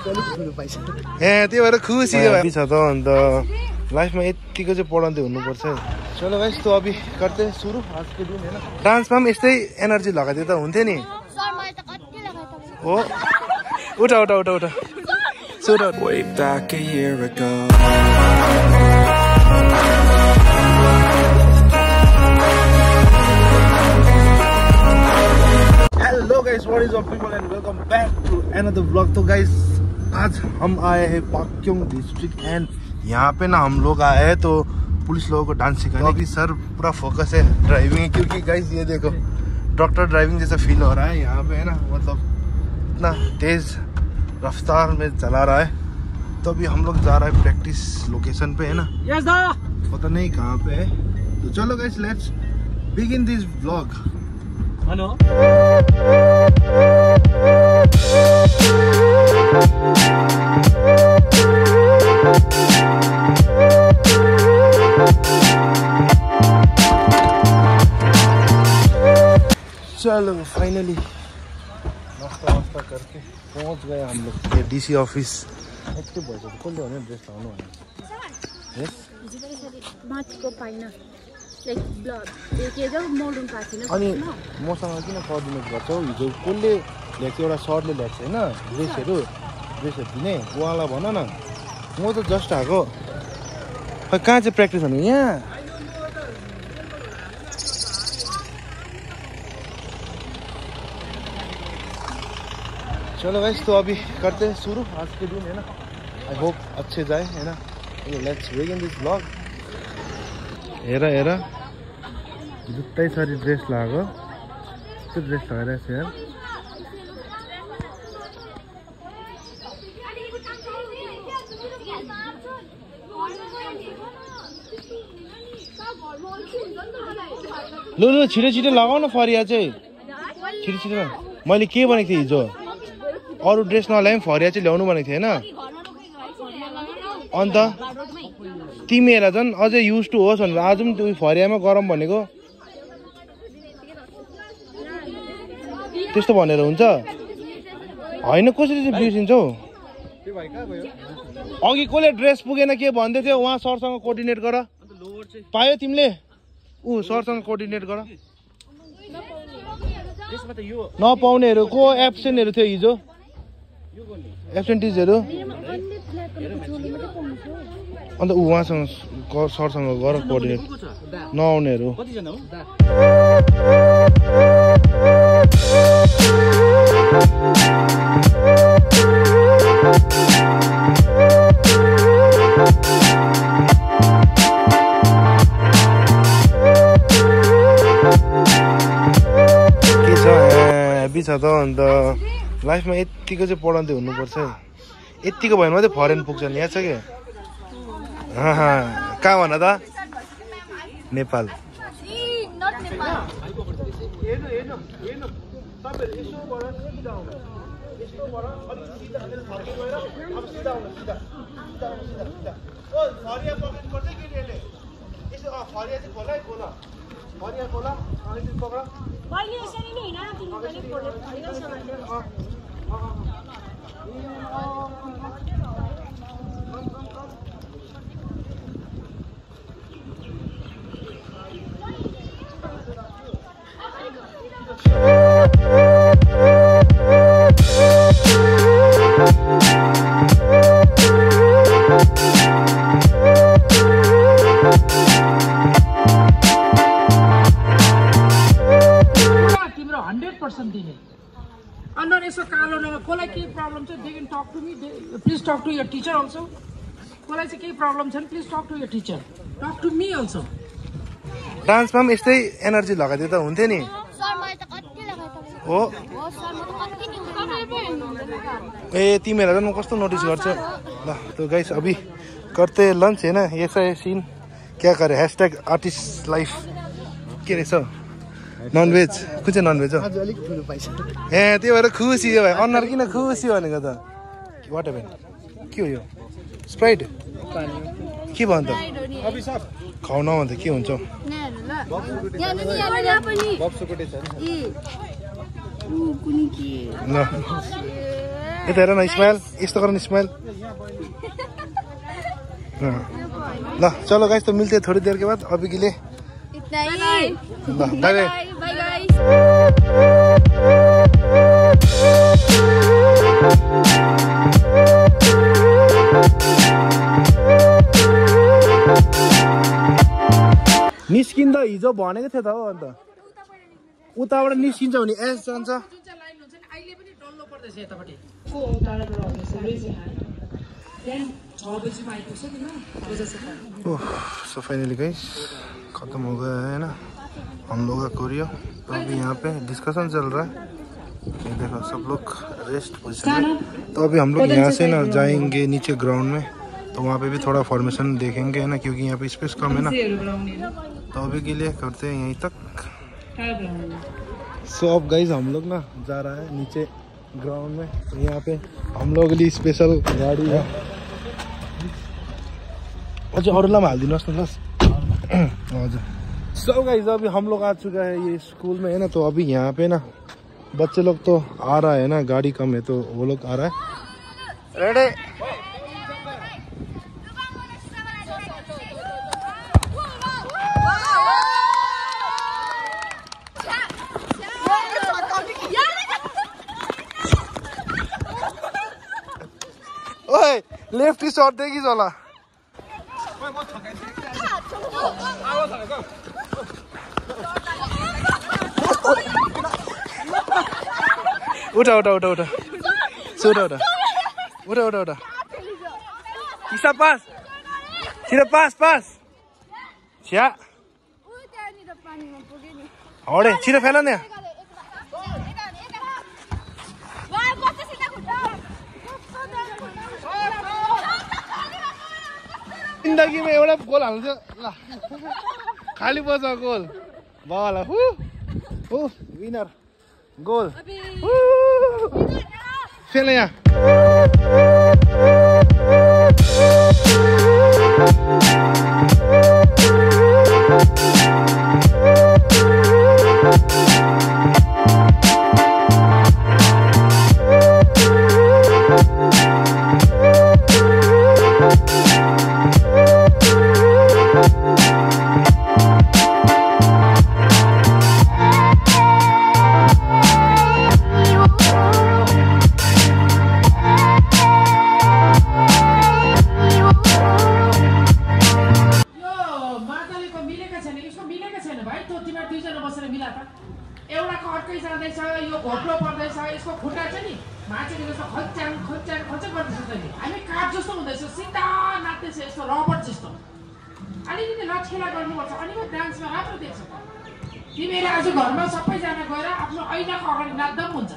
त्यही भएर खुसी छ त अन्त लाइफमा यतिको चाहिँ पढाउँदै हुनुपर्छ। चलो गाइस तो अभी करते सुरु आज के दिन है ना। डान्समा पनि यस्तै एनर्जी लगाइदिए त हुन्थ्यो नि। हो उठा उठा उठा उठा सुरु। Way back a year ago. Hello guys, what is up people and welcome back to another vlog। तो guys आज हम आए हैं पाक्योंग डिस्ट्रिक्ट एंड यहाँ पे ना हम लोग आए हैं तो पुलिस लोगों को डांस सिखाने। अभी सर पूरा फोकस है ड्राइविंग है क्योंकि गाइस ये देखो डॉक्टर ड्राइविंग जैसा फील हो रहा है यहाँ पे है ना, मतलब इतना तेज रफ्तार में चला रहा है। तो अभी हम लोग जा रहा है प्रैक्टिस लोकेशन पे है ना। यस दा पता नहीं कहाँ पे है। तो चलो guys let's begin this vlog. Hello चलो फाइनली नाश्ता वास्ता करके पहुंच गए हम लोग ये डीसी ऑफिस। यति भइसक्यो कसले भने ड्रेस लाउनु भने यस माथिको पाइन लाइक ब्लड के जो मोडर्न पार्टी न। अनि मसँग किन कोअर्डिनेट गर्छौ? हिजो कसले ल्याएको एउटा सरले ल्याएको हैन ड्रेसहरु दिने उहाँलाई भन न। म त जस्ट आएको खै कहाँ चाहिँ प्र्याक्टिस हुने यहाँ। चलो गाइस तो अभी करते हैं शुरू आज के दिन है ना। आई होप अच्छे जाए है ना। Let's begin this vlog. हेरा हेरा जुत्तै सारी ड्रेस लगाएको त्यो ड्रेस लगाइरहेको छ यार। लु लु छिटो छिटो लगाउ न फरिया चाहिँ छिटो छिटो। मैले के भनेको थिएँ हिजो अरू ड्रेस नल्याए पनि फरिया चाहिँ ल्याउनु भनेको थिएँ होइन। अन्त तिमी हेर झन् अझै युज टु होस् भनेर आज पनि त्यो फरियामा गरम भनेको त्यस्तो भनेर हुन्छ होइन। कसरी चाहिँ बिर्सिन्छौ? अघि कसले ड्रेस पुगेन के भन्दै थियो उहाँ सरसँग कोअर्डिनेट गर। पायो तिमीले ऊ सरसँग कोअर्डिनेट गर। नपाउनेहरू को एब्सेन्टहरू थियो हिजो एब्सेन्टिजहरू अन्त उहाँसँग सरसँग गर कोअर्डिनेट नआउनेहरू। के छ त अन्त लाइफमा यतिको चाहिँ पढाउँदै हुनुपर्छ। यतिको भयो भने मात्रै फरेन पुग्छ नि। यहाँ छ क्या कहाँ भन त Nepal. Please talk to your teacher also. Kolai चाहिँ केही प्रब्लम छ नि please talk to your teacher. Talk to me also. डान्समा पनि यस्तै एनर्जी लगाइदिए त हुन्थ्यो नि। सर मैले त कति लगाए त हो सर म त कति ए तिमीहरुले म कस्तो नोटिस गर्छ ल। तो गाइस अभी करते लंच है ना। ऐसा है सीन क्या करे #आर्टिस्ट लाइफ के रहेछ नन भेज कुन चाहिँ नन भेज हो आज अलिक ठुलो पाइछ ए त्यही भएर खुसी हो भाइ। अनुहार किन खुसी भनेको त वाट हैपन के हो यो स्प्राइट के भन्छ अभिशाप खाउ न भन्दा के हुन्छ यता हेर न स्माइल यस्तो गर न स्माइल ल चलो गाइस तो मिलते थोड़ी देर के बाद अभी के लिए इतना ही ल बाय बाय बाय गाइस निस्किँदा हिजो भनेको थियो त हो अन्त उताबाट निस्किन्छ भने एस जान्छ सो फाइनली गाइस खत्म हो गया है ना हम लोग का कोरियो तो अभी यहाँ पे डिस्कशन चल रहा है ये देखो सब लोग रेस्ट पोजीशन में तो अभी हम लोग यहाँ से ना जाएंगे नीचे ग्राउंड में तो वहाँ पे भी थोड़ा फॉर्मेशन देखेंगे है ना क्योंकि यहाँ पे स्पेस कम है ना तो अभी के लिए करते हैं यहीं तक सो अब गाइस हम लोग ना जा रहा है नीचे ग्राउंड में तो यहाँ पे हम लोग के लिए स्पेशल गाड़ी है अच्छा और ला हालिदिनुहोस् न बस हजुर सो गाइस अभी हम लोग आ चुका है ये स्कूल में है ना तो अभी यहाँ पे ना बच्चे लोग तो आ रहा है ना गाड़ी कम है तो वो लोग आ रहा है रेडी ओए लेफ्ट की शॉट देगी जोला उठा उठा उठा उठा उठा उठा उठा उठा उठा किसा पास सीधा पास पास छ्या हौडे छिटो फेला न जिन्दगीमा एउटा गोल हाल्छ ल खाली बज गोल बल हु विनर गोल फेल यहाँ एउटाको अर्कै जाँदैछ यो घोप्लो पर्दैछ यसको खुट्टा चाहिँ नि मान्छेले जस्तो खच्याङ खच्याङ खच्याङ गर्दैछ नि हामी काठ जस्तो हुँदैछ सिधा नाच्दैछ यस्तो रबट जस्तो अलिकति लचखेला गर्नुपर्छ अनि म डान्समा राम्रो देख्छ तिमीहरू आज घरमा सबैजना गएर आफ्नो ऐनाको अगाडि नाच्दा पनि हुन्छ